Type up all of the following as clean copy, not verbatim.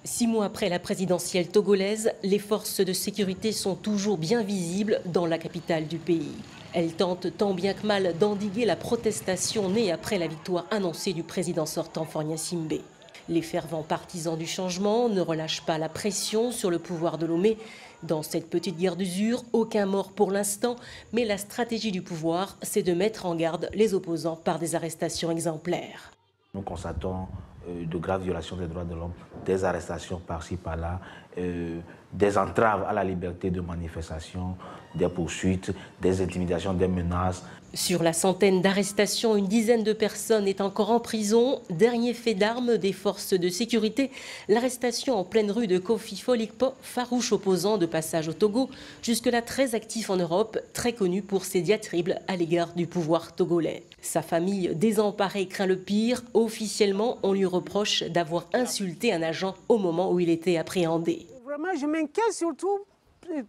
6 mois après la présidentielle togolaise, les forces de sécurité sont toujours bien visibles dans la capitale du pays. Elles tentent tant bien que mal d'endiguer la protestation née après la victoire annoncée du président sortant Faure Gnassingbé. Les fervents partisans du changement ne relâchent pas la pression sur le pouvoir de Lomé. Dans cette petite guerre d'usure, aucun mort pour l'instant, mais la stratégie du pouvoir, c'est de mettre en garde les opposants par des arrestations exemplaires. Nous constatons de graves violations des droits de l'homme, des arrestations par-ci, par-là, des entraves à la liberté de manifestation, des poursuites, des intimidations, des menaces. Sur la centaine d'arrestations, une dizaine de personnes est encore en prison. Dernier fait d'armes des forces de sécurité, l'arrestation en pleine rue de Kofi Folikpo, farouche opposant de passage au Togo, jusque-là très actif en Europe, très connu pour ses diatribes à l'égard du pouvoir togolais. Sa famille désemparée craint le pire. Officiellement, on lui reproche d'avoir insulté un agent au moment où il était appréhendé. Vraiment, je m'inquiète surtout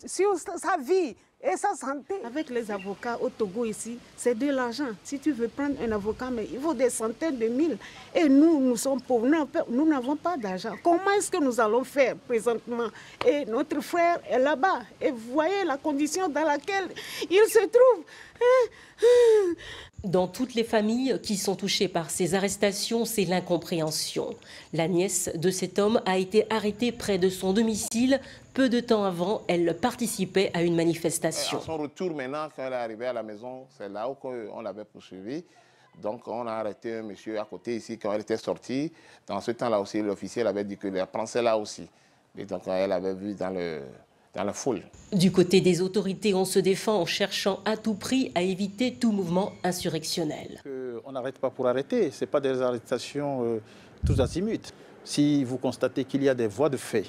sur sa vie et sa santé. Avec les avocats au Togo ici, c'est de l'argent. Si tu veux prendre un avocat, mais il faut des centaines de mille. Et nous sommes pauvres, nous n'avons pas d'argent. Comment est-ce que nous allons faire présentement? Et notre frère est là-bas. Et vous voyez la condition dans laquelle il se trouve. Dans toutes les familles qui sont touchées par ces arrestations, c'est l'incompréhension. La nièce de cet homme a été arrêtée près de son domicile. Peu de temps avant, elle participait à une manifestation. À son retour maintenant, quand elle est arrivée à la maison, c'est là où on l'avait poursuivi. Donc on a arrêté un monsieur à côté ici quand elle était sortie. Dans ce temps-là aussi, l'officier avait dit que la pensait là aussi. Et donc elle avait vu dans la foule. Du côté des autorités, on se défend en cherchant à tout prix à éviter tout mouvement insurrectionnel. On n'arrête pas pour arrêter, ce n'est pas des arrestations tous azimuts. Si vous constatez qu'il y a des voies de fait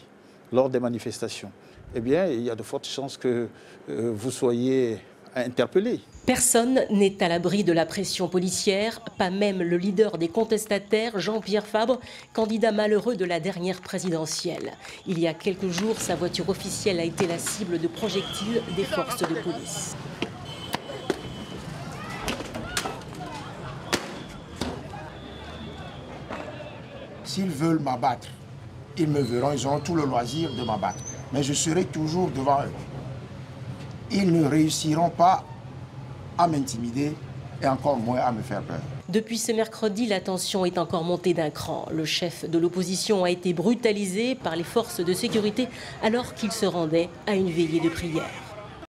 lors des manifestations, eh bien, il y a de fortes chances que vous soyez interpellé. Personne n'est à l'abri de la pression policière, pas même le leader des contestataires, Jean-Pierre Fabre, candidat malheureux de la dernière présidentielle. Il y a quelques jours, sa voiture officielle a été la cible de projectiles des forces de police. S'ils veulent m'abattre, ils me verront, ils auront tout le loisir de m'abattre. Mais je serai toujours devant eux. Ils ne réussiront pas à m'intimider et encore moins à me faire peur. Depuis ce mercredi, la tension est encore montée d'un cran. Le chef de l'opposition a été brutalisé par les forces de sécurité alors qu'il se rendait à une veillée de prière.